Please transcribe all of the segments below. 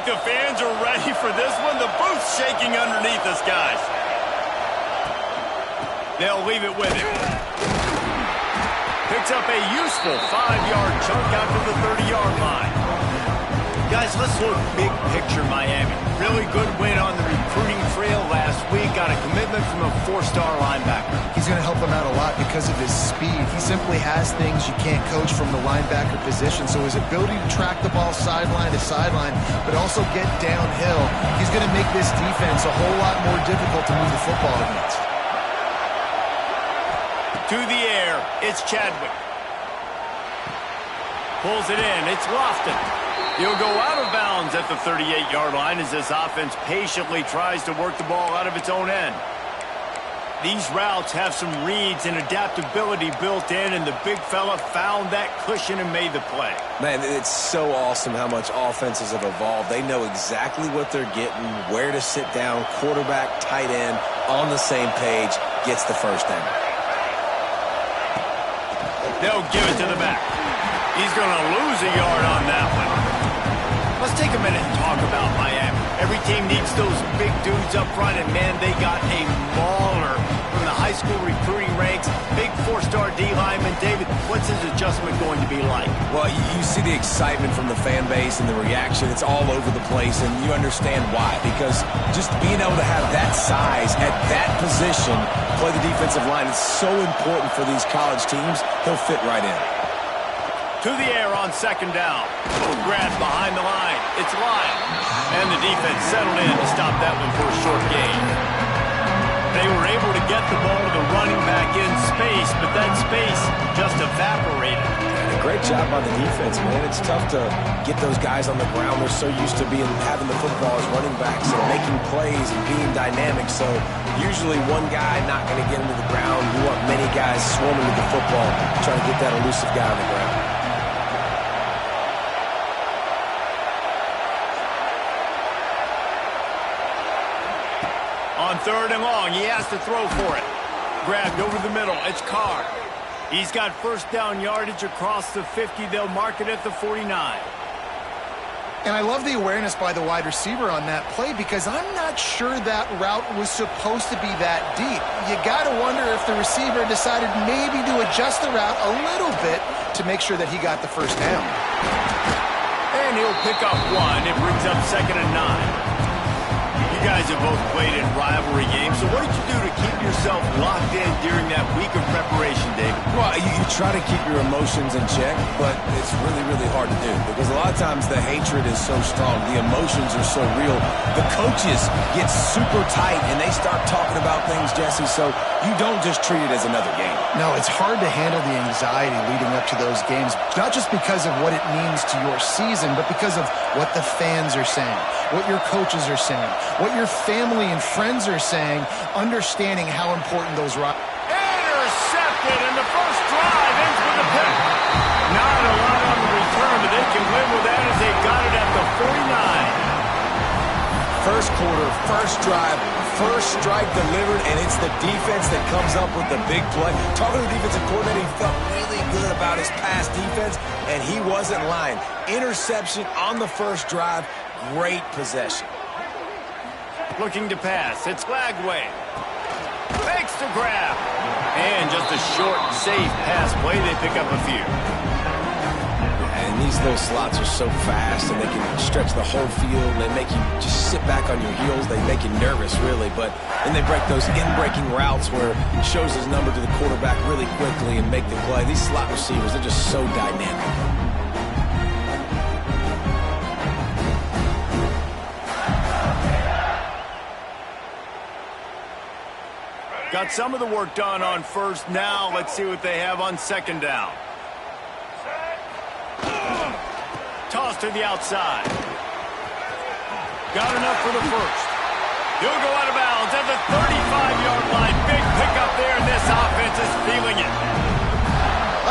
think the fans are ready for this one. The booth's shaking underneath us, guys. They'll leave it with him. Picks up a useful 5-yard chunk out to the 30-yard line. Guys, let's look big picture Miami. Really good win on the recruiting trail last week. Got a commitment from a 4-star linebacker. He's going to help them out a lot because of his speed. He simply has things you can't coach from the linebacker position. So his ability to track the ball sideline to sideline, but also get downhill, he's going to make this defense a whole lot more difficult to move the football against. To the air, it's Chadwick. Pulls it in, it's Lofton. He'll go out of bounds at the 38-yard line as this offense patiently tries to work the ball out of its own end. These routes have some reads and adaptability built in, and the big fella found that cushion and made the play. Man, it's so awesome how much offenses have evolved. They know exactly what they're getting, where to sit down, quarterback, tight end, on the same page, gets the first down. They'll give it to the back. He's going to lose a yard on that one. Let's take a minute and talk about Miami. Every team needs those big dudes up front, and man, they got a mauler from the high school recruiting ranks. Big 4-star D lineman. David, what's his adjustment going to be like? Well, you see the excitement from the fan base and the reaction. It's all over the place, and you understand why. Because just being able to have that size at that position, play the defensive line, is so important for these college teams. He'll fit right in. To the air on second down. Grab behind the line. It's Lyle. And the defense settled in to stop that one for a short gain. They were able to get the ball to the running back in space, but that space just evaporated. And a great job by the defense, man. It's tough to get those guys on the ground. They're so used to having the football as running backs and making plays and being dynamic. So usually one guy not going to get into the ground. You want many guys swarming with the football, trying to get that elusive guy on the ground. On third and long, he has to throw for it. Grabbed over the middle, it's Carr. He's got first down yardage across the 50. They'll mark it at the 49. And I love the awareness by the wide receiver on that play because I'm not sure that route was supposed to be that deep. You got to wonder if the receiver decided maybe to adjust the route a little bit to make sure that he got the first down. And he'll pick up one. It brings up 2nd and 9. You guys have both played in rivalry games, so what did you do to keep yourself locked in during that week of preparation, David? Well, you try to keep your emotions in check, but it's really, really hard to do because a lot of times the hatred is so strong, the emotions are so real. The coaches get super tight and they start talking about things, Jesse, so you don't just treat it as another game. No, it's hard to handle the anxiety leading up to those games, not just because of what it means to your season, but because of what the fans are saying, what your coaches are saying, what your family and friends are saying, understanding how important those rides. Intercepted, and the first drive ends with a pick. Not a lot on the return, but they can live with that as they got it at the 49. First quarter, first drive, first strike delivered, and it's the defense that comes up with the big play. Talking to the defensive coordinator, he felt really good about his pass defense, and he wasn't lying. Interception on the first drive, great possession. Looking to pass, it's Lagway. Fakes to grab. And just a short, safe pass play, they pick up a few. And these little slots are so fast, and they can stretch the whole field. They make you just sit back on your heels. They make you nervous, really. But then they break those in-breaking routes where he shows his number to the quarterback really quickly and make the play. These slot receivers, they're just so dynamic. Got some of the work done on first. Now let's see what they have on second down. Toss to the outside. Got enough for the first. He'll go out of bounds at the 35-yard line. Big pickup there, and this offense is feeling it.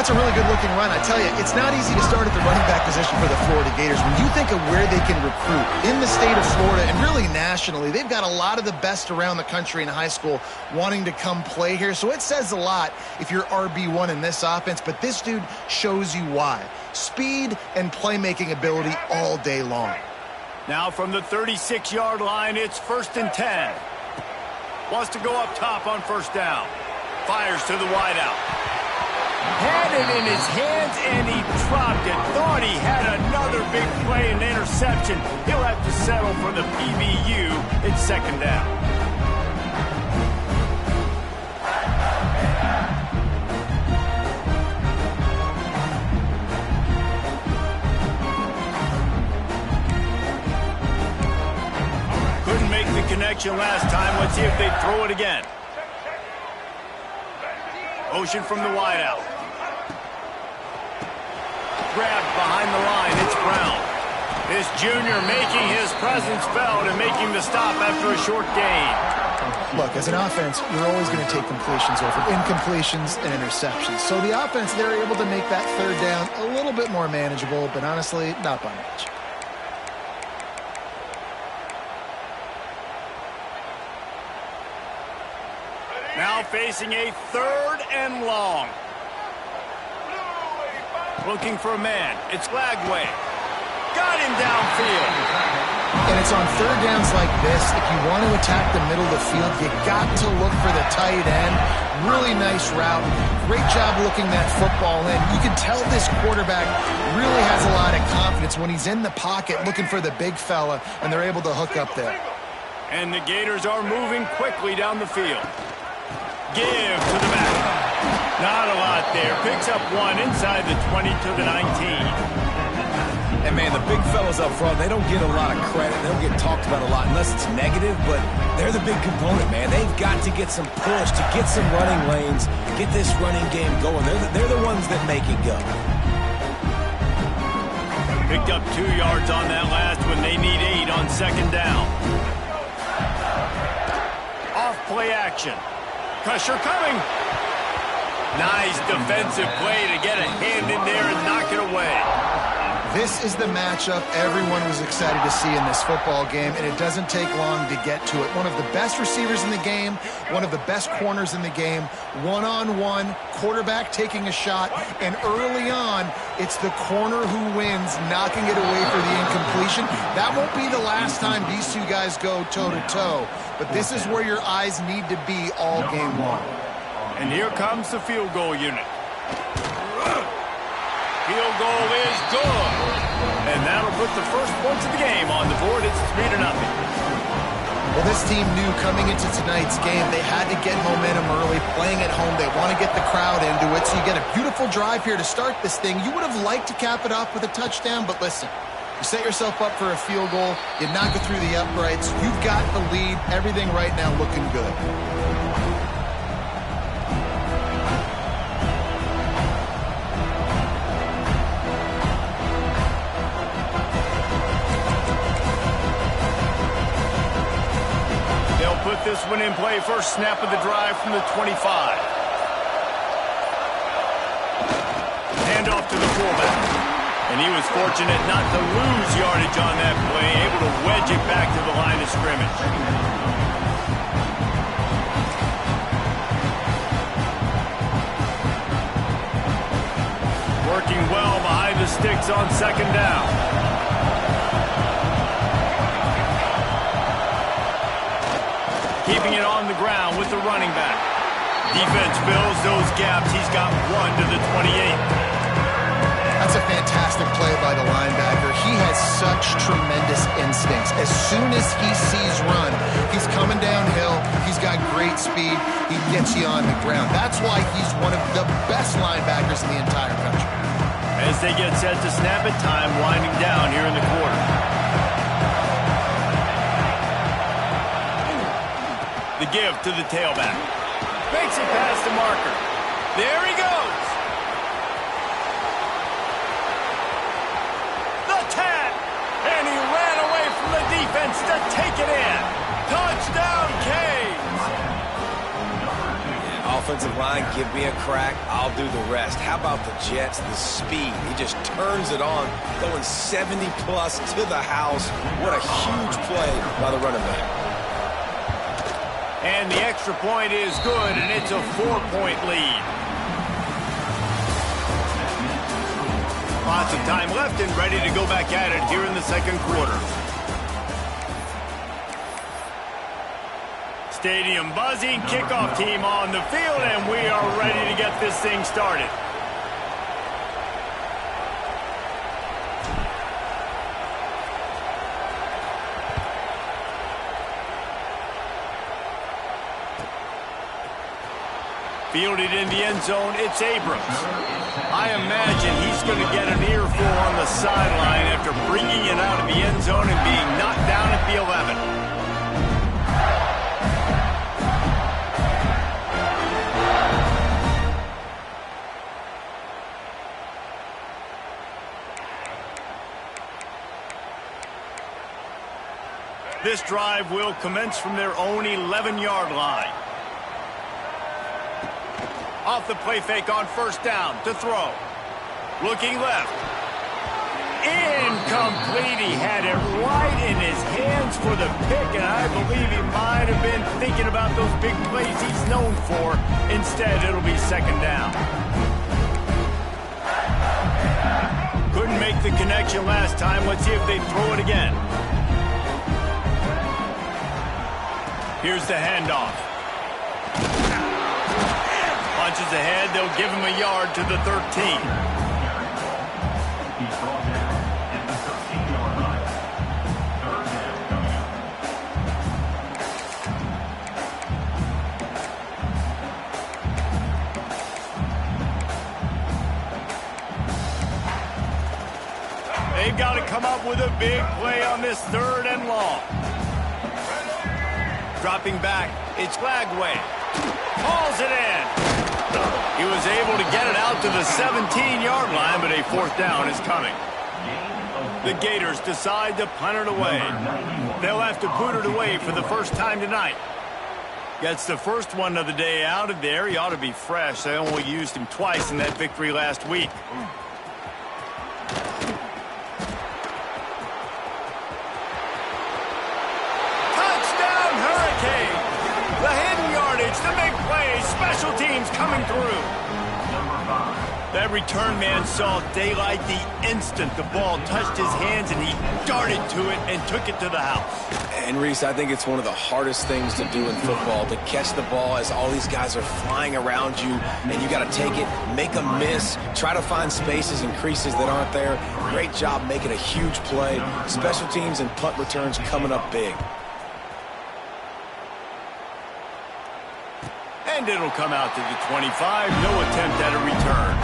That's a really good-looking run. I tell you, it's not easy to start at the running back position for the Florida Gators. When you think of where they can recruit in the state of Florida and really nationally, they've got a lot of the best around the country in high school wanting to come play here. So it says a lot if you're RB1 in this offense, but this dude shows you why. Speed and playmaking ability all day long. Now from the 36-yard line, it's 1st and 10. Wants to go up top on 1st down. Fires to the wideout. Had it in his hands, and he dropped it. Thought he had another big play and interception. He'll have to settle for the PBU. It's 2nd down. Connection last time. Let's see if they throw it again. Motion from the wideout. Grabbed behind the line. It's Brown. This junior making his presence felt and making the stop after a short gain. Look, as an offense, you're always going to take completions over incompletions and interceptions. So the offense, they're able to make that 3rd down a little bit more manageable, but honestly, not by much. Now facing a 3rd and long. Looking for a man. It's Lagway. Got him downfield. And it's on 3rd downs like this. If you want to attack the middle of the field, you got to look for the tight end. Really nice route. Great job looking that football in. You can tell this quarterback really has a lot of confidence when he's in the pocket looking for the big fella, and they're able to hook up there. And the Gators are moving quickly down the field. Give to the back. Not a lot there. Picks up 1 inside the 20 to the 19. And, man, the big fellas up front, they don't get a lot of credit. They don't get talked about a lot unless it's negative, but they're the big component, man. They've got to get some push, to get some running lanes, get this running game going. They're the ones that make it go. Picked up 2 yards on that last one. They need 8 on 2nd down. Off play action. Pressure coming. Nice defensive play to get a hand in there and knock it away. This is the matchup everyone was excited to see in this football game, and it doesn't take long to get to it. One of the best receivers in the game, one of the best corners in the game, one-on-one, quarterback taking a shot, and early on, it's the corner who wins, knocking it away for the incompletion. That won't be the last time these two guys go toe-to-toe, but this is where your eyes need to be all game long. And here comes the field goal unit. Field goal is good. And that'll put the first points of the game on the board. It's 3-0. Well, this team knew coming into tonight's game they had to get momentum early, playing at home. They want to get the crowd into it, so you get a beautiful drive here to start this thing. You would have liked to cap it off with a touchdown, but listen, you set yourself up for a field goal, you knock it through the uprights, you've got the lead, everything right now looking good. Put this one in play. First snap of the drive from the 25. Hand off to the fullback. And he was fortunate not to lose yardage on that play, able to wedge it back to the line of scrimmage. Working well behind the sticks on 2nd down. Keeping it on the ground with the running back. Defense fills those gaps. He's got 1 to the 28. That's a fantastic play by the linebacker. He has such tremendous instincts. As soon as he sees run, he's coming downhill. He's got great speed. He gets you on the ground. That's why he's one of the best linebackers in the entire country. As they get set to snap it, time winding down here in the quarter. The give to the tailback. Makes it past the marker. There he goes. The tap. And he ran away from the defense to take it in. Touchdown, Canes. Yeah, offensive line, give me a crack. I'll do the rest. How about the Jets? The speed. He just turns it on, going 70-plus to the house. What a huge play by the running back. And the extra point is good, and it's a 4-point lead. Lots of time left and ready to go back at it here in the second quarter. Stadium buzzing, kickoff team on the field, and we are ready to get this thing started. Fielded in the end zone, it's Abrams. I imagine he's going to get an earful on the sideline after bringing it out of the end zone and being knocked down at the 11. This drive will commence from their own 11-yard line. Off the play fake on first down to throw. Looking left. Incomplete. He had it right in his hands for the pick, and I believe he might have been thinking about those big plays he's known for. Instead, it'll be second down. Couldn't make the connection last time. Let's see if they throw it again. Here's the handoff. Punches ahead, they'll give him a yard to the 13. They've got to come up with a big play on this 3rd and long. Dropping back, it's Lagway. Hauls it in. He was able to get it out to the 17-yard line, but a 4th down is coming. The Gators decide to punt it away. They'll have to boot it away for the first time tonight. Gets the first one of the day out of there. He ought to be fresh. They only used him twice in that victory last week. Touchdown, Hurricane! The hidden yardage, the big play, special teams coming through. That return man saw daylight the instant the ball touched his hands, and he darted to it and took it to the house. And Reese, I think it's one of the hardest things to do in football, to catch the ball as all these guys are flying around you, and you got to take it, make a miss, try to find spaces and creases that aren't there. Great job making a huge play. Special teams and punt returns coming up big. And it'll come out to the 25. No attempt at a return.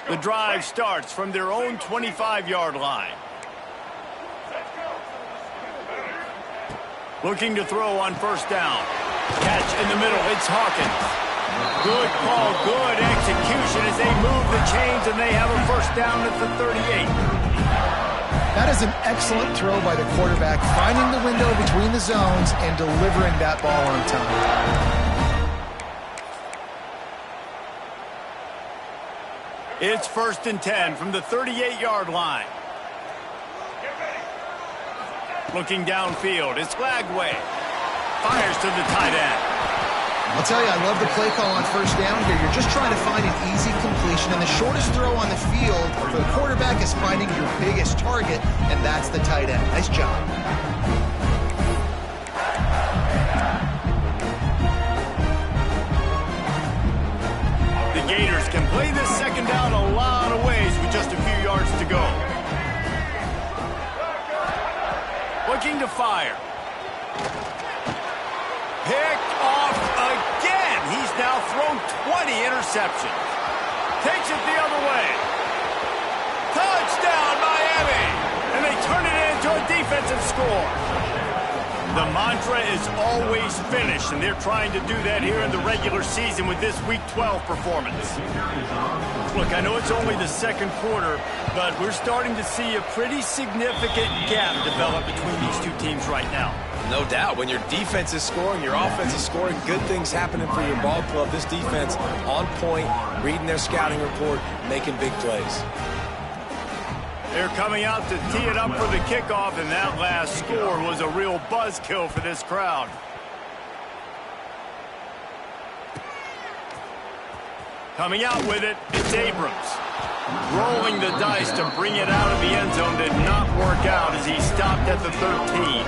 The drive starts from their own 25-yard line. Looking to throw on first down. Catch in the middle, it's Hawkins. Good call, good execution as they move the chains, and they have a first down at the 38. That is an excellent throw by the quarterback, finding the window between the zones and delivering that ball on time. It's 1st and 10 from the 38-yard line. Looking downfield, it's Lagway. Fires to the tight end. I'll tell you, I love the play call on first down here. You're just trying to find an easy completion, and the shortest throw on the field for the quarterback is finding your biggest target, and that's the tight end. Nice job. The Gators can play this second down a lot of ways with just a few yards to go. Looking to fire. Picked off again. He's now thrown 20 interceptions. Takes it the other way. Touchdown, Miami! And they turn it into a defensive score. The mantra is always finish, and they're trying to do that here in the regular season with this Week 12 performance. Look, I know it's only the second quarter, but we're starting to see a pretty significant gap develop between these two teams right now. No doubt. When your defense is scoring, your offense is scoring, good things happening for your ball club. This defense on point, reading their scouting report, making big plays. They're coming out to tee it up for the kickoff, and that last score was a real buzzkill for this crowd. Coming out with it, it's Abrams. Rolling the dice to bring it out of the end zone did not work out as he stopped at the 13.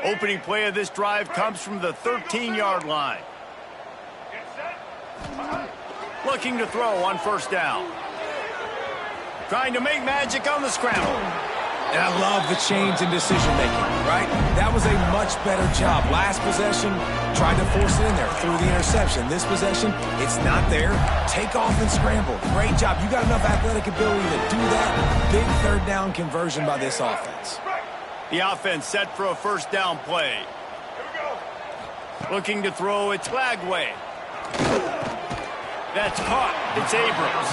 Opening play of this drive comes from the 13-yard line. Looking to throw on first down. Trying to make magic on the scramble. And I love the change in decision-making, right? That was a much better job. Last possession, tried to force it in there, threw the interception. This possession, it's not there. Take off and scramble. Great job. You got enough athletic ability to do that. Big third down conversion by this offense. The offense set for a first down play. Looking to throw, it's Lagway. That's caught. It's Abrams.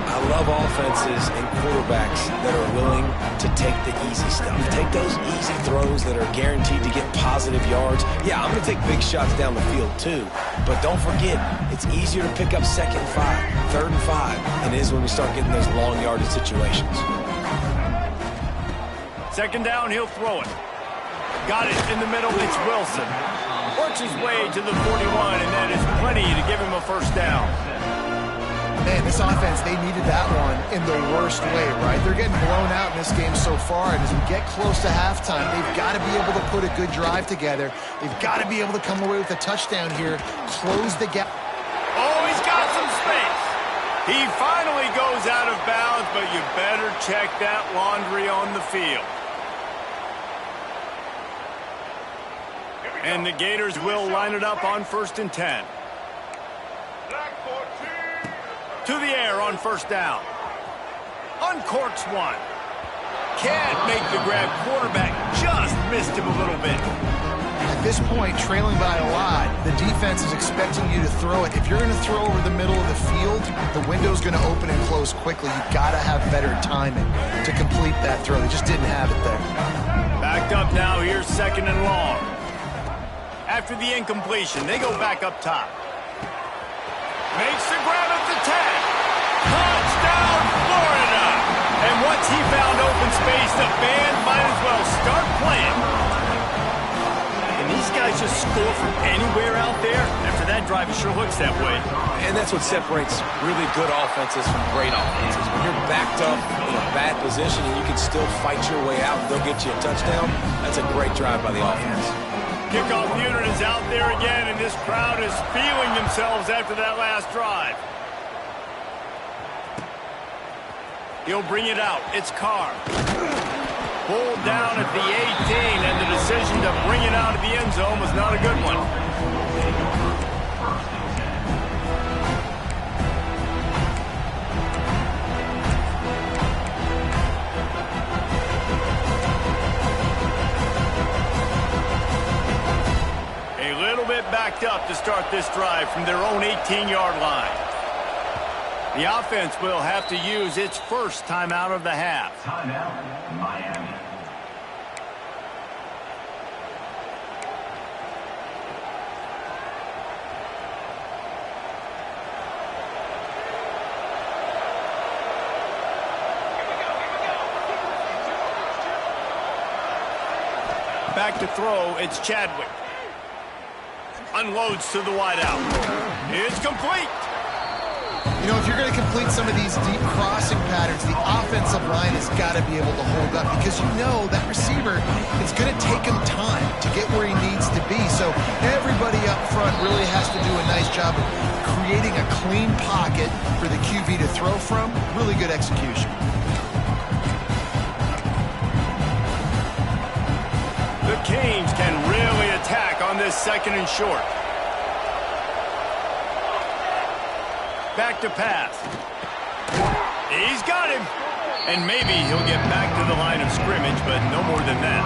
I love offenses and quarterbacks that are willing to take the easy stuff. Take those easy throws that are guaranteed to get positive yards. Yeah, I'm going to take big shots down the field too. But don't forget, it's easier to pick up 2nd and 5, 3rd and 5 than it is when we start getting those long yardage situations. Second down, he'll throw it. Got it in the middle, it's Wilson. Works his way to the 41, and that is plenty to give him a first down. Man, this offense, they needed that one in the worst way, right? They're getting blown out in this game so far, and as we get close to halftime, they've got to be able to put a good drive together. They've got to be able to come away with a touchdown here, close the gap. Oh, he's got some space. He finally goes out of bounds, but you better check that laundry on the field. And the Gators will line it up on 1st and 10. To the air on first down. Uncorks one. Can't make the grab. Quarterback just missed him a little bit. At this point, trailing by a lot, the defense is expecting you to throw it. If you're going to throw over the middle of the field, the window's going to open and close quickly. You've got to have better timing to complete that throw. They just didn't have it there. Backed up now. Here's 2nd and long. After the incompletion, they go back up top. Makes the grab at the 10. Touchdown, Florida! And once he found open space, the band might as well start playing. And these guys just score from anywhere out there. After that drive, it sure looks that way. And that's what separates really good offenses from great offenses. When you're backed up in a bad position and you can still fight your way out and they'll get you a touchdown, that's a great drive by the offense. Kickoff unit is out there again, and this crowd is feeling themselves after that last drive. He'll bring it out. It's Carr. Pulled down at the 18, and the decision to bring it out of the end zone was not a good one. Backed up to start this drive from their own 18-yard line. The offense will have to use its first timeout of the half. Timeout, Miami. Back to throw, it's Chadwick. Unloads to the wideout. It's complete. You know, if you're going to complete some of these deep crossing patterns, the offensive line has got to be able to hold up because you know that receiver, it's going to take him time to get where he needs to be. So everybody up front really has to do a nice job of creating a clean pocket for the QB to throw from. Really good execution. The Canes can really attack on this 2nd and short. Back to pass. He's got him. And maybe he'll get back to the line of scrimmage, but no more than that.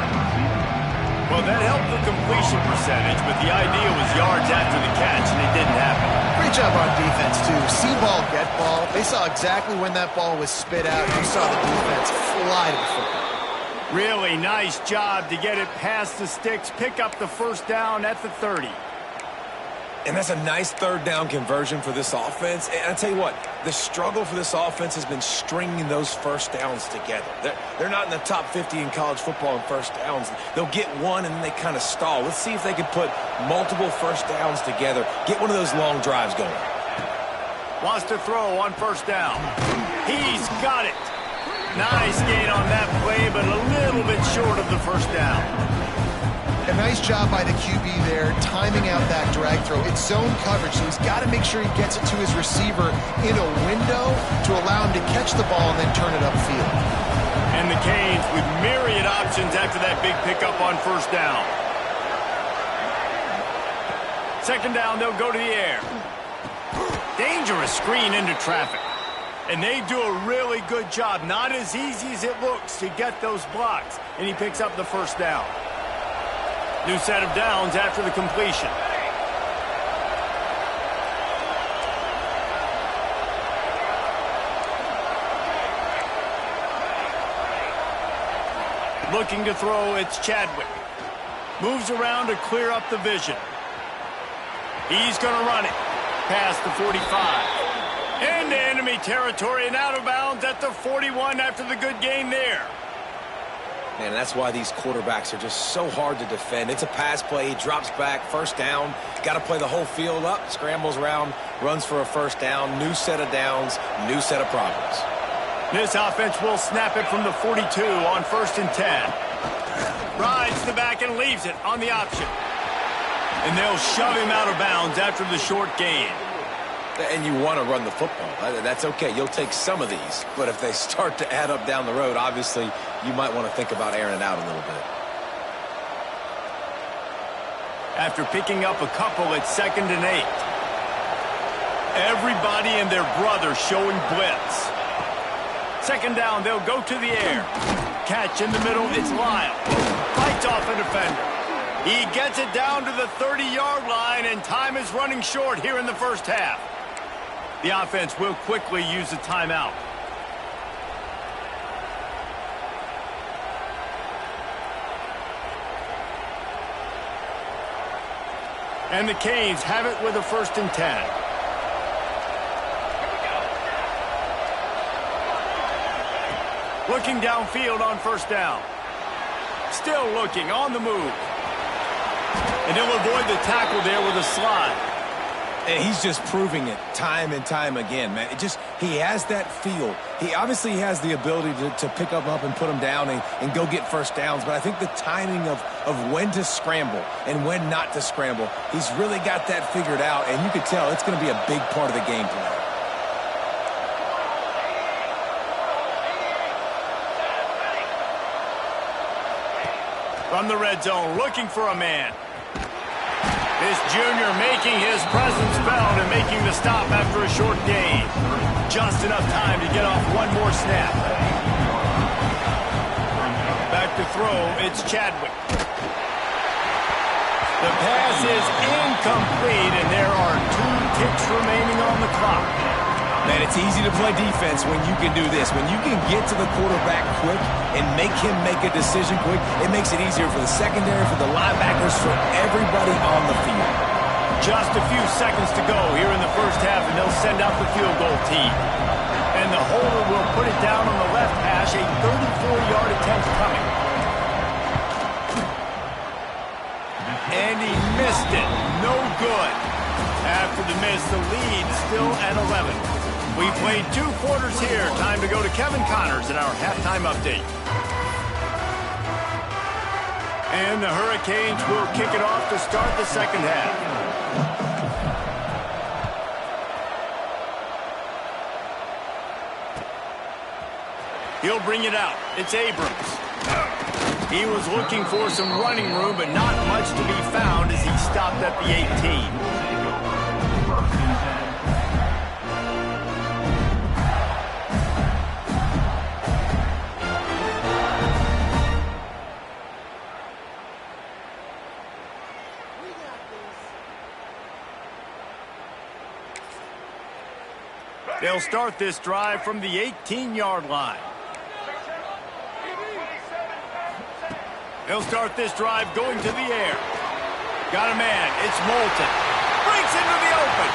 Well, that helped the completion percentage, but the idea was yards after the catch, and it didn't happen. Great job on defense, too. See ball, get ball. They saw exactly when that ball was spit out. You saw the defense fly to the football. Really nice job to get it past the sticks, pick up the first down at the 30. And that's a nice third down conversion for this offense. And I tell you what, the struggle for this offense has been stringing those first downs together. They're not in the top 50 in college football in first downs. They'll get one and then they kind of stall. Let's see if they can put multiple first downs together, get one of those long drives going. Wants to throw on first down. He's got it. Nice gain on that play, but a little bit short of the first down. A nice job by the QB there, timing out that drag throw. It's zone coverage, so he's got to make sure he gets it to his receiver in a window to allow him to catch the ball and then turn it upfield. And the Canes with myriad options after that big pickup on first down. Second down, they'll go to the air. Dangerous screen into traffic. And they do a really good job. Not as easy as it looks to get those blocks. And he picks up the first down. New set of downs after the completion. Looking to throw, it's Chadwick. Moves around to clear up the vision. He's going to run it past the 45. Into enemy territory and out of bounds at the 41 after the good gain there. Man, that's why these quarterbacks are just so hard to defend. It's a pass play, he drops back, first down. Got to play the whole field up, scrambles around, runs for a first down, new set of downs, new set of problems. This offense will snap it from the 42 on 1st and 10. Rides the back and leaves it on the option. And they'll shove him out of bounds after the short gain. And you want to run the football. That's okay. You'll take some of these. But if they start to add up down the road, obviously, you might want to think about airing it out a little bit. After picking up a couple at 2nd and 8. Everybody and their brother showing blitz. Second down, they'll go to the air. Catch in the middle, it's Lyle. Fights off a defender. He gets it down to the 30-yard line, and time is running short here in the first half. The offense will quickly use a timeout. And the Canes have it with a 1st and 10. Looking downfield on first down. Still looking on the move. And he'll avoid the tackle there with a slide. And he's just proving it time and time again, man. He has that feel. He obviously has the ability to pick up and put them down and go get first downs. But I think the timing of when to scramble and when not to scramble, he's really got that figured out. And you could tell it's going to be a big part of the game plan. From the red zone, looking for a man. This junior making his presence felt and making the stop after a short gain. Just enough time to get off one more snap. Back to throw, it's Chadwick. The pass is incomplete, and there are 2 ticks remaining on the clock. Man, it's easy to play defense when you can do this. When you can get to the quarterback quick and make him make a decision quick, it makes it easier for the secondary, for the linebackers, for everybody on the field. Just a few seconds to go here in the first half, and they'll send out the field goal team. And the holder will put it down on the left hash, a 34-yard attempt coming. And he missed it. No good. After the miss, the lead still at 11. We played 2 quarters here. Time to go to Kevin Connors in our halftime update. And the Hurricanes will kick it off to start the second half. He'll bring it out. It's Abrams. He was looking for some running room, but not much to be found as he stopped at the 18. They'll start this drive from the 18-yard line. They'll start this drive going to the air. Got a man. It's Moulton. Breaks into the open.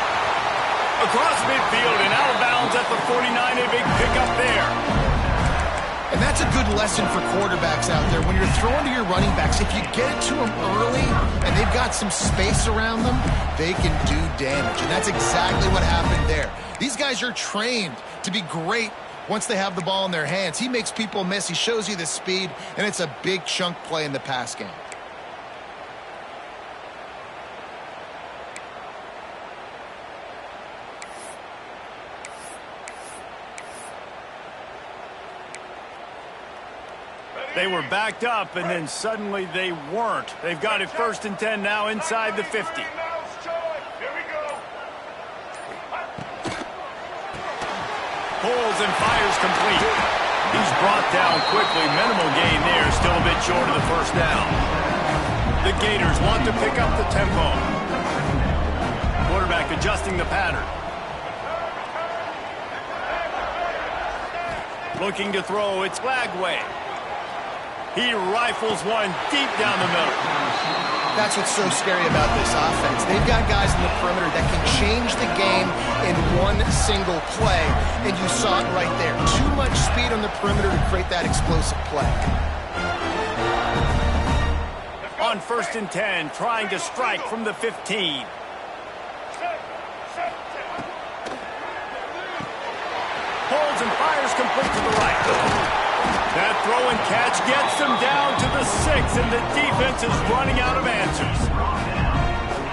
Across midfield and out of bounds at the 49. A big pickup there. And that's a good lesson for quarterbacks out there. When you're throwing to your running backs, if you get it to them early and they've got some space around them, they can do damage. And that's exactly what happened there. These guys are trained to be great once they have the ball in their hands. He makes people miss. He shows you the speed, and it's a big chunk play in the pass game. They were backed up, and then suddenly they weren't. They've got it 1st and 10 now inside the 50. Pulls and fires complete. He's brought down quickly. Minimal gain there. Still a bit short of the 1st down. The Gators want to pick up the tempo. Quarterback adjusting the pattern. Looking to throw. It's Lagway. He rifles one deep down the middle. That's what's so scary about this offense. They've got guys in the perimeter that can change the game in one single play, and you saw it right there. Too much speed on the perimeter to create that explosive play. On 1st and 10, trying to strike from the 15. Pulls and fires complete to the right. That throw and catch gets them down to the 6, and the defense is running out of answers.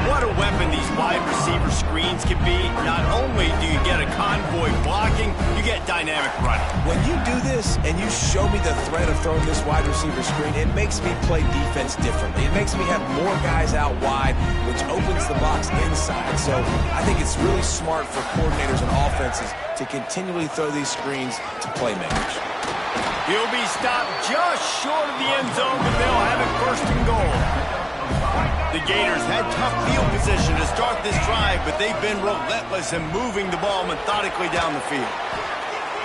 What a weapon these wide receiver screens can be. Not only do you get a convoy blocking, you get dynamic running. When you do this and you show me the threat of throwing this wide receiver screen, it makes me play defense differently. It makes me have more guys out wide, which opens the box inside. So I think it's really smart for coordinators and offenses to continually throw these screens to playmakers. He'll be stopped just short of the end zone, but they'll have it 1st and goal. The Gators had tough field position to start this drive, but they've been relentless in moving the ball methodically down the field.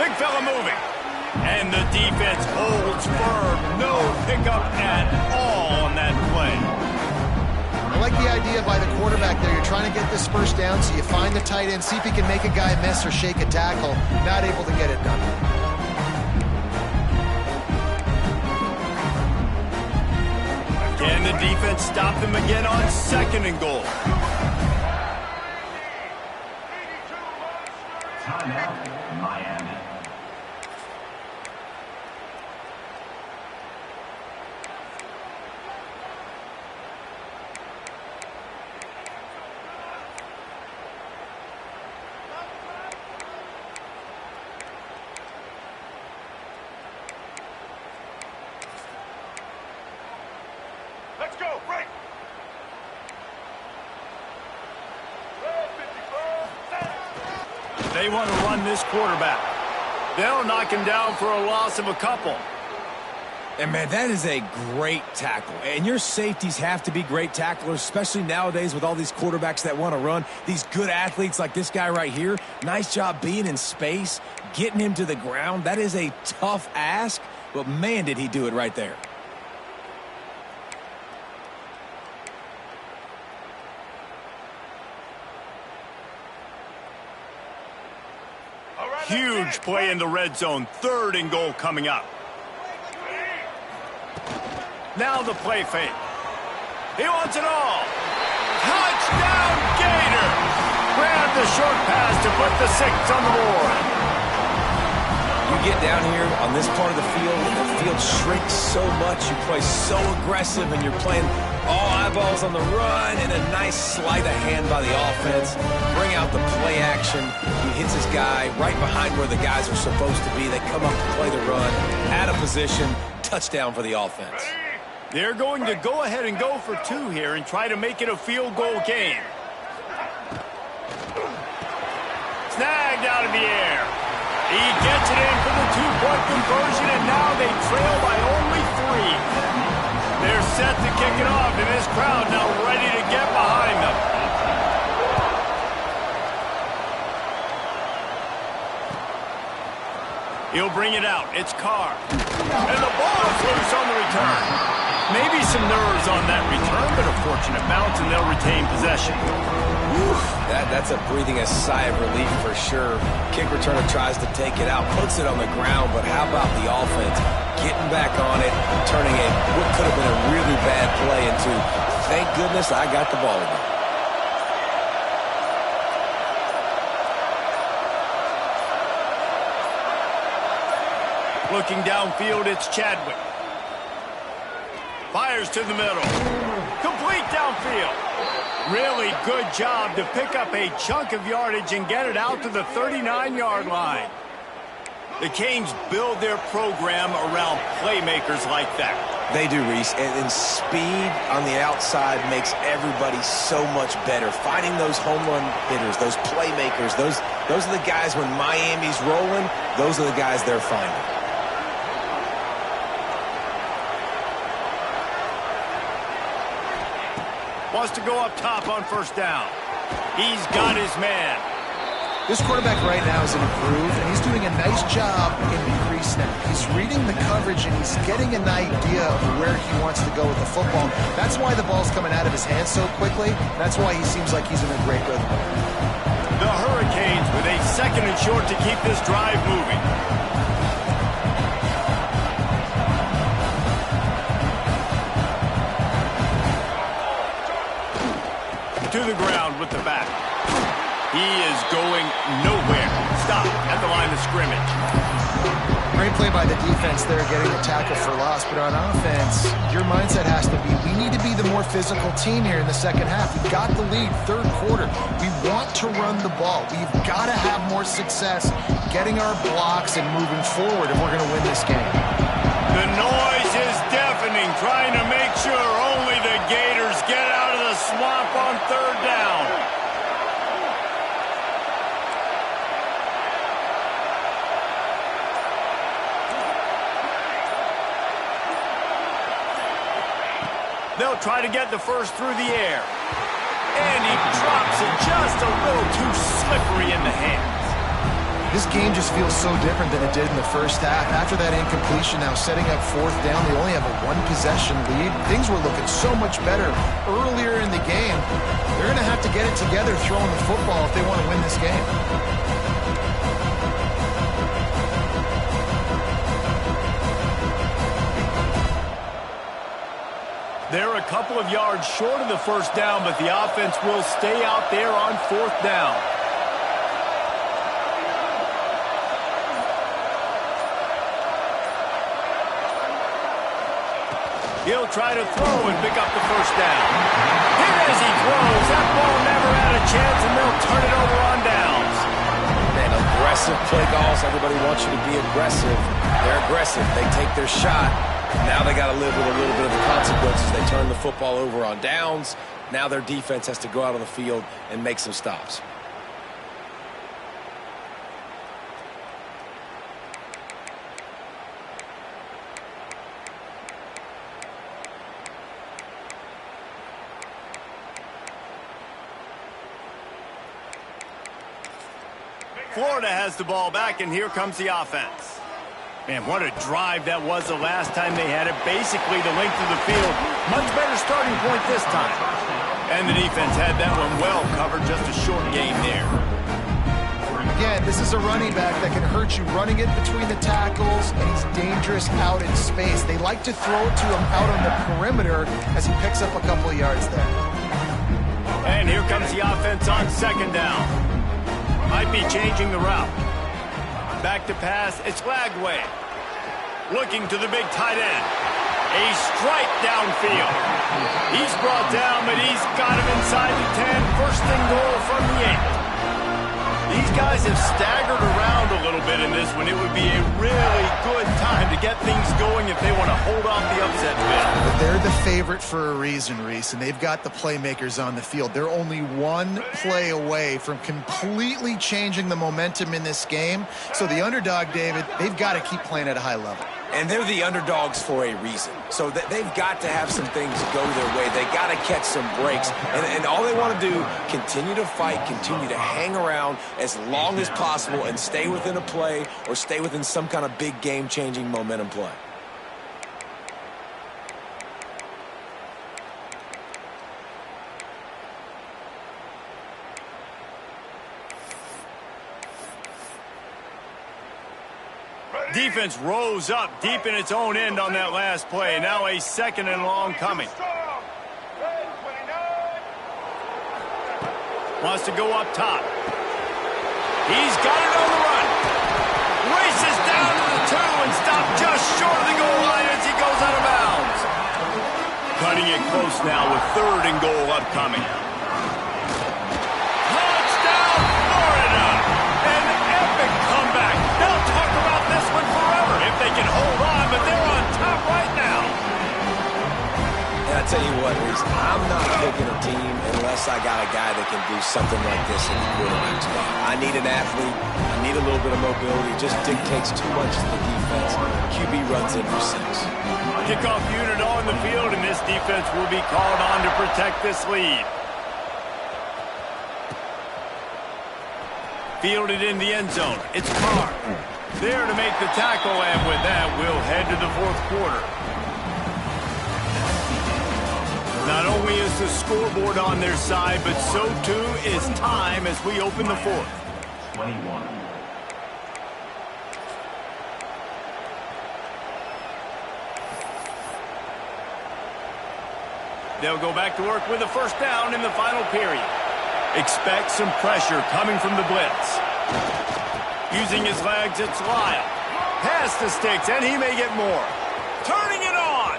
Big fella moving. And the defense holds firm. No pickup at all on that play. I like the idea by the quarterback there. You're trying to get this 1st down, so you find the tight end, see if he can make a guy miss or shake a tackle. Not able to get it done. Can the defense stop them again on 2nd and goal? Timeout, Miami. Let's go, break! They want to run this quarterback. They'll knock him down for a loss of a couple. And, man, that is a great tackle. And your safeties have to be great tacklers, especially nowadays with all these quarterbacks that want to run. These good athletes like this guy right here, nice job being in space, getting him to the ground. That is a tough ask, but, man, did he do it right there. Huge play in the red zone. 3rd and goal coming up. Now the play fake. He wants it all. Touchdown, Gator! Grab the short pass to put the 6 on the board. You get down here on this part of the field, and the field shrinks so much. You play so aggressive, and you're playing all eyeballs on the run, and a nice sleight of hand by the offense. Bring out the play action. He hits his guy right behind where the guys are supposed to be. They come up to play the run, out of position, touchdown for the offense. They're going to go ahead and go for 2 here and try to make it a field goal game. Snagged out of the air. He gets it in for the 2-point conversion, and now they trail by only 3. They're set to kick it off, and this crowd now ready to get behind them. He'll bring it out. It's Carr. And the ball is loose on the return. Maybe some nerves on that return, but a fortunate bounce, and they'll retain possession. Whew, that's a breathing a sigh of relief for sure. Kick returner tries to take it out, puts it on the ground, but how about the offense getting back on it, turning what could have been a really bad play into, thank goodness I got the ball again. Looking downfield, it's Chadwick. Fires to the middle. Complete downfield. Really good job to pick up a chunk of yardage and get it out to the 39-yard line. The Canes build their program around playmakers like that. They do, Reese, and speed on the outside makes everybody so much better. Finding those home run hitters, those playmakers, those are the guys when Miami's rolling, those are the guys they're finding. Wants to go up top on first down. He's got his man. This quarterback right now is in a groove, and he's doing a nice job in the pre-snap. He's reading the coverage, and he's getting an idea of where he wants to go with the football. That's why the ball's coming out of his hands so quickly. That's why he seems like he's in a great rhythm. The Hurricanes with a second and short to keep this drive moving. To the ground with the back. He is going nowhere. Stop at the line of scrimmage. Great play by the defense there, getting the tackle for loss. But on offense, your mindset has to be, we need to be the more physical team here in the second half. We got the lead, third quarter. We want to run the ball. We've got to have more success getting our blocks and moving forward if we're going to win this game. The noise is deafening, trying to make sure only the Gators get out of the swamp on third down. They'll try to get the first through the air. And he drops it just a little too slippery in the hands. This game just feels so different than it did in the first half. After that incompletion, now setting up fourth down, they only have a one-possession lead. Things were looking so much better earlier in the game. They're going to have to get it together throwing the football if they want to win this game. They're a couple of yards short of the first down, but the offense will stay out there on fourth down. He'll try to throw and pick up the first down. Hit as he throws. That ball never had a chance, and they'll turn it over on downs. Man, aggressive play calls. Everybody wants you to be aggressive. They're aggressive. They take their shot. Now they got to live with a little bit of the consequences. They turn the football over on downs. Now their defense has to go out on the field and make some stops. Florida has the ball back, and here comes the offense. Man, what a drive that was the last time they had it. Basically the length of the field. Much better starting point this time. And the defense had that one well covered. Just a short game there. Again, this is a running back that can hurt you running it between the tackles, and he's dangerous out in space. They like to throw it to him out on the perimeter as he picks up a couple of yards there. And here comes the offense on second down. Might be changing the route. Back to pass, it's Lagway. Looking to the big tight end. A strike downfield. He's brought down, but he's got him inside the 10. First and goal from the 8. These guys have staggered around a little bit in this one. It would be a really good time to get things going if they want to hold off the upset bid. But they're the favorite for a reason, Reese, and they've got the playmakers on the field. They're only one play away from completely changing the momentum in this game. So the underdog, David, they've got to keep playing at a high level. And they're the underdogs for a reason. So they've got to have some things go their way. They got to catch some breaks. And all they want to do, continue to fight, continue to hang around as long as possible and stay within a play or stay within some kind of big game-changing momentum play. Defense rose up deep in its own end on that last play. Now a 2nd and long coming. Wants to go up top. He's got it on the run. Races down to the 2 and stopped just short of the goal line as he goes out of bounds. Cutting it close now with 3rd and goal upcoming. Touchdown, Florida! An epic comeback. They'll talk about this one forever if they can hold on, but they're on top right now. And I tell you what, Reese, I'm not picking a team unless I got a guy that can do something like this in the quarterback spot. I need an athlete. I need a little bit of mobility. It just dictates too much to the defense. QB runs in for 6. Kickoff unit on the field, and this defense will be called on to protect this lead. Fielded in the end zone. It's Carr. There to make the tackle, and with that, we'll head to the 4th quarter. Not only is the scoreboard on their side, but so too is time as we open the 4th. 21. They'll go back to work with a 1st down in the final period. Expect some pressure coming from the blitz. Using his legs, it's Lyle. Past the sticks, and he may get more. Turning it on.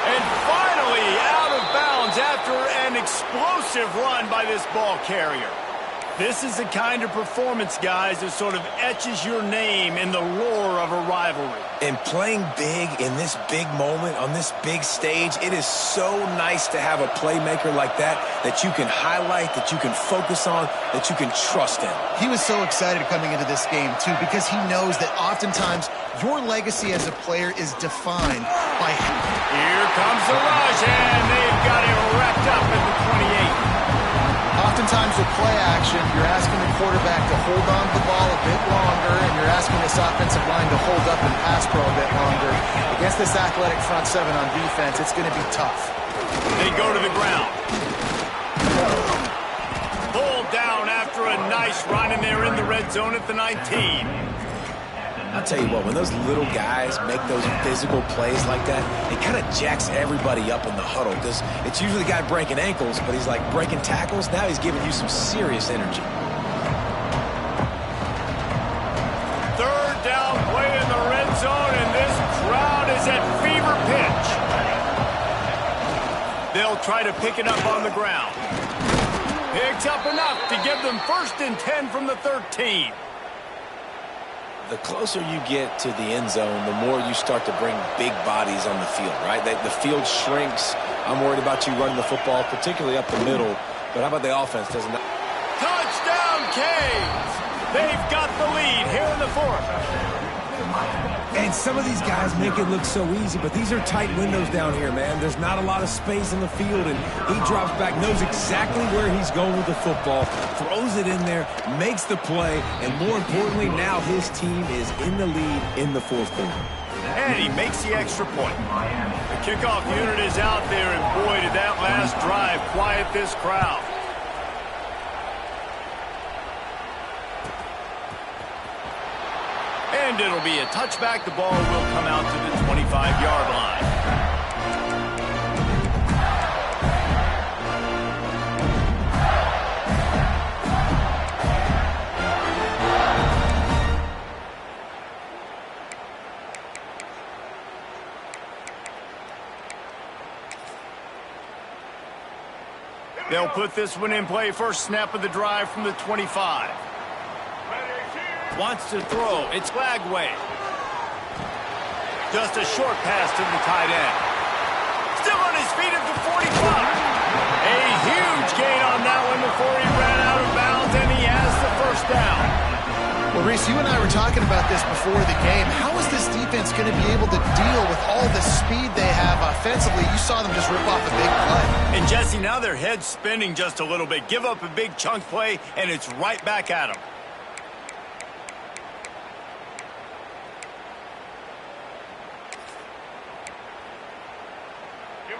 And finally out of bounds after an explosive run by this ball carrier. This is the kind of performance, guys, that sort of etches your name in the lore of a rivalry. And playing big in this big moment, on this big stage, it is so nice to have a playmaker like that you can highlight, that you can focus on, that you can trust in. He was so excited coming into this game, too, because he knows that oftentimes your legacy as a player is defined by... Here comes the rush, and they've got it wrapped up in the 28. Oftentimes with play action, you're asking the quarterback to hold on to the ball a bit longer, and you're asking this offensive line to hold up and pass pro a bit longer. Against this athletic front 7 on defense, it's going to be tough. They go to the ground. Pulled down after a nice run, and they're in the red zone at the 19. I'll tell you what, when those little guys make those physical plays like that, it kind of jacks everybody up in the huddle because it's usually the guy breaking ankles, but he's like breaking tackles. Now he's giving you some serious energy. 3rd down play in the red zone, and this crowd is at fever pitch. They'll try to pick it up on the ground. Picks up enough to give them 1st and 10 from the 13. The closer you get to the end zone, the more you start to bring big bodies on the field, right? The field shrinks. I'm worried about you running the football, particularly up the middle. But how about the offense? Doesn't that... Touchdown, Canes! They've got the lead here in the 4th. And some of these guys make it look so easy, but these are tight windows down here, man. There's not a lot of space in the field, and he drops back, knows exactly where he's going with the football, throws it in there, makes the play, and more importantly, now his team is in the lead in the 4th quarter. And he makes the extra point. The kickoff unit is out there, and boy, did that last drive quiet this crowd. And it'll be a touchback. The ball will come out to the 25-yard line. They'll put this one in play. First snap of the drive from the 25. Wants to throw. It's Lagway. Just a short pass to the tight end. Still on his feet at the 45. A huge gain on that one before he ran out of bounds, and he has the 1st down. Well, Reese, you and I were talking about this before the game. How is this defense going to be able to deal with all the speed they have offensively? You saw them just rip off a big play. And, Jesse, now their head's spinning just a little bit. Give up a big chunk play, and it's right back at them.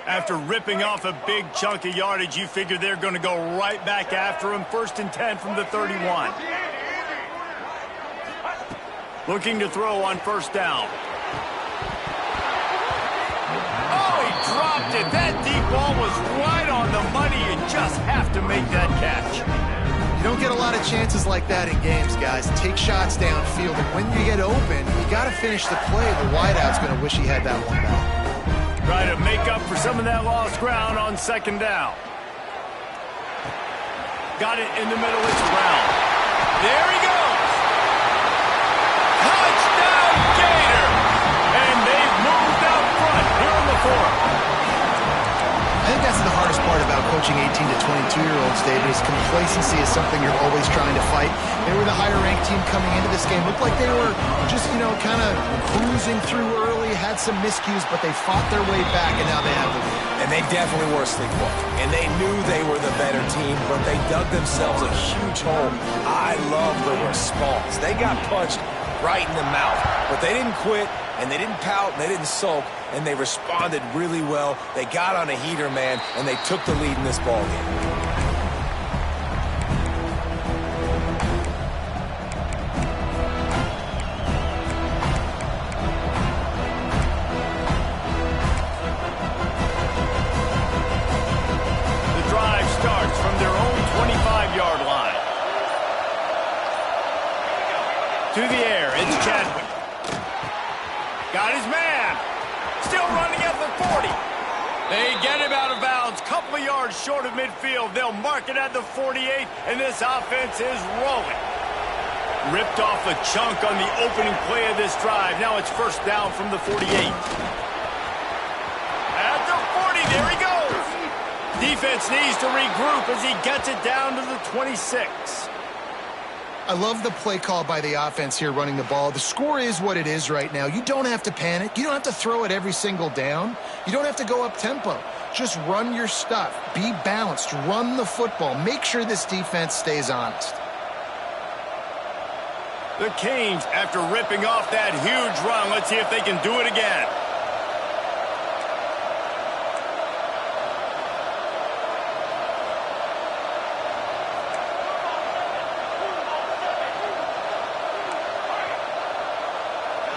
After ripping off a big chunk of yardage, you figure they're going to go right back after him. 1st and 10 from the 31. Looking to throw on 1st down. Oh, he dropped it. That deep ball was right on the money. You just have to make that catch. You don't get a lot of chances like that in games, guys. Take shots downfield, and when you get open, you got to finish the play. The wideout's going to wish he had that one back. Try to make up for some of that lost ground on 2nd down. Got it in the middle. It's around. There he goes. Touchdown, Gator! And they've moved out front here in the 4th. I think that's the hardest part about coaching 18 to 22-year-olds, David, is complacency is something you're always trying to fight. They were the higher-ranked team coming into this game. Looked like they were just, kind of cruising through early, had some miscues, but they fought their way back, and now they have the lead. And they definitely were sleepwalking. And they knew they were the better team, but they dug themselves a huge hole. I love the response. They got punched right in the mouth, but they didn't quit, and they didn't pout, and they didn't sulk, and they responded really well. They got on a heater, man, and they took the lead in this ball game. The drive starts from their own 25-yard line. To the air, it's Chadwick. Got his man. Still running at the 40. They get him out of bounds. Couple of yards short of midfield. They'll mark it at the 48, and this offense is rolling. Ripped off a chunk on the opening play of this drive. Now it's 1st down from the 48. At the 40, there he goes. Defense needs to regroup as he gets it down to the 26. I love the play call by the offense here running the ball. The score is what it is right now. You don't have to panic. You don't have to throw it every single down. You don't have to go up tempo. Just run your stuff. Be balanced. Run the football. Make sure this defense stays honest. The Canes, after ripping off that huge run, let's see if they can do it again.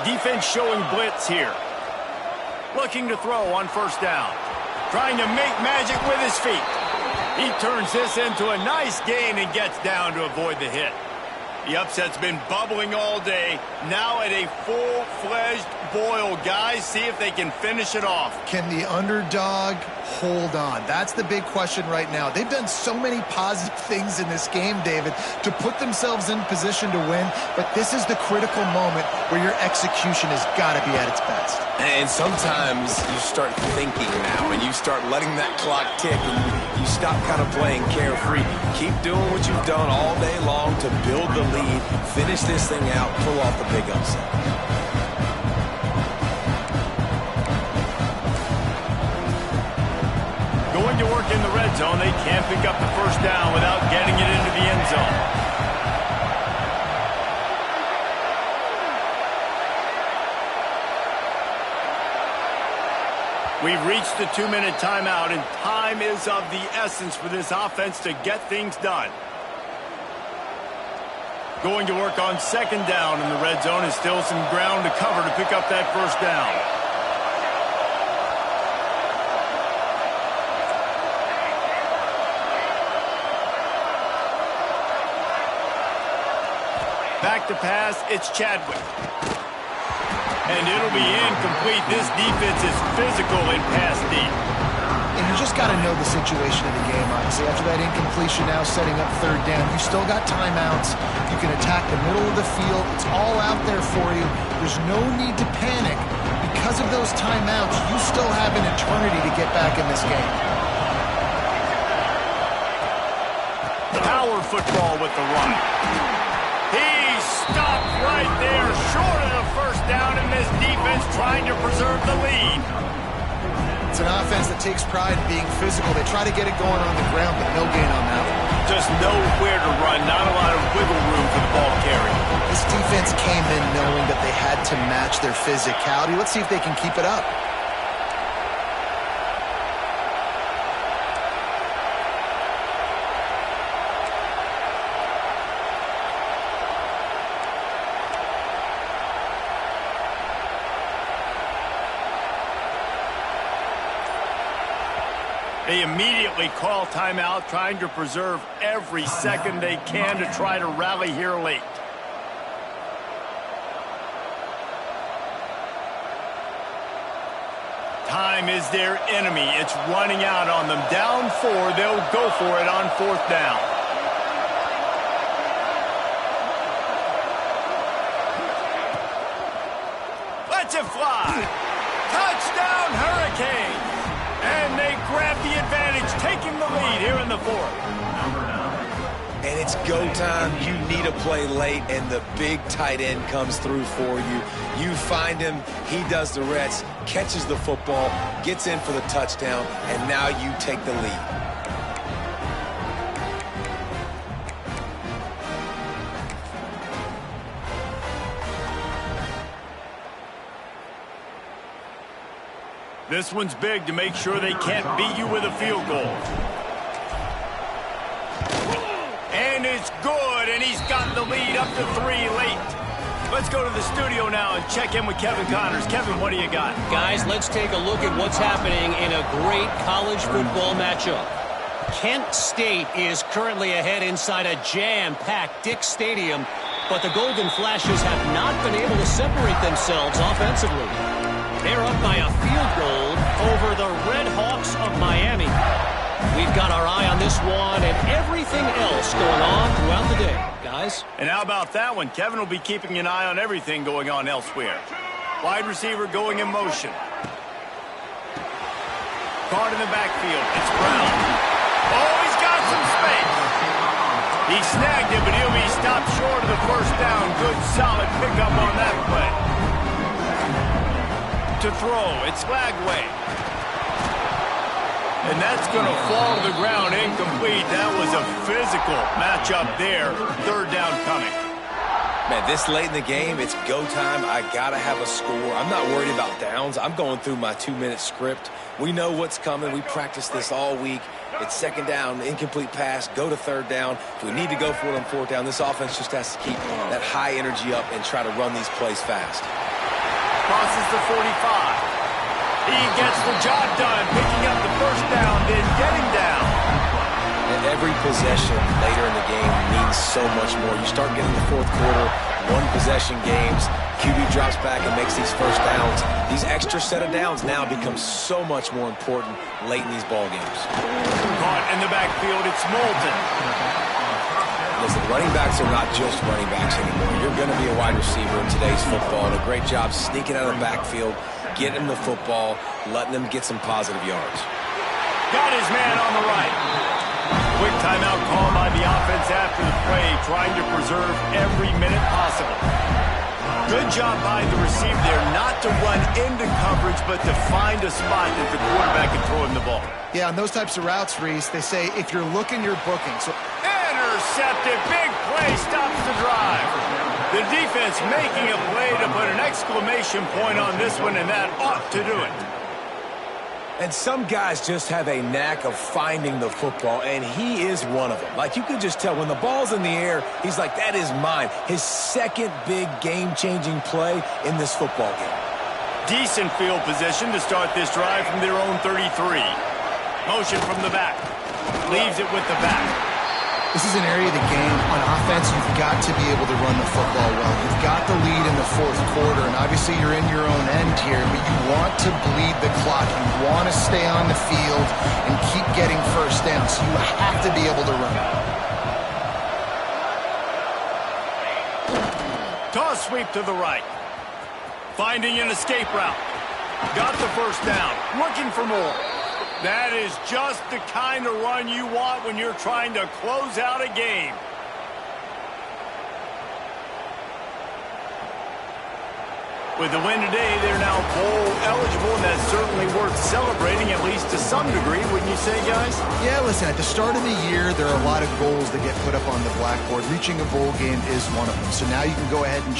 Defense showing blitz here. Looking to throw on 1st down. Trying to make magic with his feet. He turns this into a nice gain and gets down to avoid the hit. The upset's been bubbling all day. Now at a full-fledged boil. Guys, see if they can finish it off. Can the underdog hold on? That's the big question right now. They've done so many positive things in this game, David, to put themselves in position to win, but this is the critical moment where your execution has got to be at its best. And sometimes you start thinking now, and you start letting that clock tick, and you stop kind of playing carefree. Keep doing what you've done all day long to build the lead, finish this thing out, pull off the big upset. Going to work in the red zone. They can't pick up the 1st down without getting it into the end zone. We've reached the 2-minute timeout, and time is of the essence for this offense to get things done. Going to work on 2nd down in the red zone, and still some ground to cover to pick up that 1st down. Back to pass, it's Chadwick. And it'll be incomplete. This defense is physical in pass deep. And you just got to know the situation of the game, obviously. After that incompletion, now setting up 3rd down. You still got timeouts. You can attack the middle of the field. It's all out there for you. There's no need to panic. Because of those timeouts, you still have an eternity to get back in this game. Power football with the run. He stopped trying to preserve the lead. It's an offense that takes pride in being physical. They try to get it going on the ground, but no gain on that one. Just nowhere to run, not a lot of wiggle room for the ball carrier. This defense came in knowing that they had to match their physicality. Let's see if they can keep it up. They immediately call timeout, trying to preserve every second they can to try to rally here late. Time is their enemy. It's running out on them. Down 4, they'll go for it on 4th down. Lets it fly. Touchdown, Hurricanes. And they grab the advantage, taking the lead here in the 4th. And it's go time. You need a play late, and the big tight end comes through for you. You find him, he does the rest, catches the football, gets in for the touchdown, and now you take the lead. This one's big to make sure they can't beat you with a field goal. And it's good, and he's got the lead up to 3 late. Let's go to the studio now and check in with Kevin Connors. Kevin, what do you got? Guys, let's take a look at what's happening in a great college football matchup. Kent State is currently ahead inside a jam-packed Dick Stadium, but the Golden Flashes have not been able to separate themselves offensively. They're up by a field goal over the Red Hawks of Miami. We've got our eye on this one and everything else going on throughout the day, guys. And how about that one? Kevin will be keeping an eye on everything going on elsewhere. Wide receiver going in motion. Card in the backfield. It's Brown. Oh, he's got some space. He snagged it, but he'll be stopped short of the 1st down. Good, solid pickup on that play. To throw, it's Lagway. And that's going to fall to the ground incomplete. That was a physical matchup there. 3rd down coming. Man, this late in the game, it's go time. I got to have a score. I'm not worried about downs. I'm going through my 2-minute script. We know what's coming. We practiced this all week. It's 2nd down, incomplete pass, go to 3rd down. If we need to go for it on 4th down, this offense just has to keep that high energy up and try to run these plays fast. Crosses the 45. He gets the job done, picking up the 1st down, then getting down. And every possession later in the game means so much more. You start getting the 4th quarter, 1-possession games. QB drops back and makes these 1st downs. These extra set of downs now become so much more important late in these ball games. Caught in the backfield, it's Moulton. Listen, running backs are not just running backs anymore. You're going to be a wide receiver in today's football, and a great job sneaking out of the backfield, getting the football, letting them get some positive yards. Got his man on the right. Quick timeout call by the offense after the play, trying to preserve every minute possible. Good job by the receiver there, not to run into coverage, but to find a spot that the quarterback can throw him the ball. Yeah, on those types of routes, Reese, they say if you're looking, you're booking. So intercepted, big play, stops the drive. The defense making a play to put an exclamation point on this one, and that ought to do it. And some guys just have a knack of finding the football, and he is one of them. Like, you can just tell when the ball's in the air, he's like, that is mine. His 2nd big game-changing play in this football game. Decent field position to start this drive from their own 33. Motion from the back. Leaves it with the back. this is an area of the game on offense you've got to be able to run the football well. You've got the lead in the 4th quarter, and obviously you're in your own end here, but you want to bleed the clock. You want to stay on the field and keep getting 1st down, so you have to be able to run. Toss sweep to the right. Finding an escape route. Got the 1st down. Looking for more. That is just the kind of run you want when you're trying to close out a game. With the win today, they're now bowl eligible, and that's certainly worth celebrating, at least to some degree, wouldn't you say, guys? Yeah, listen, at the start of the year, there are a lot of goals that get put up on the blackboard. Reaching a bowl game is one of them. So now you can go ahead and check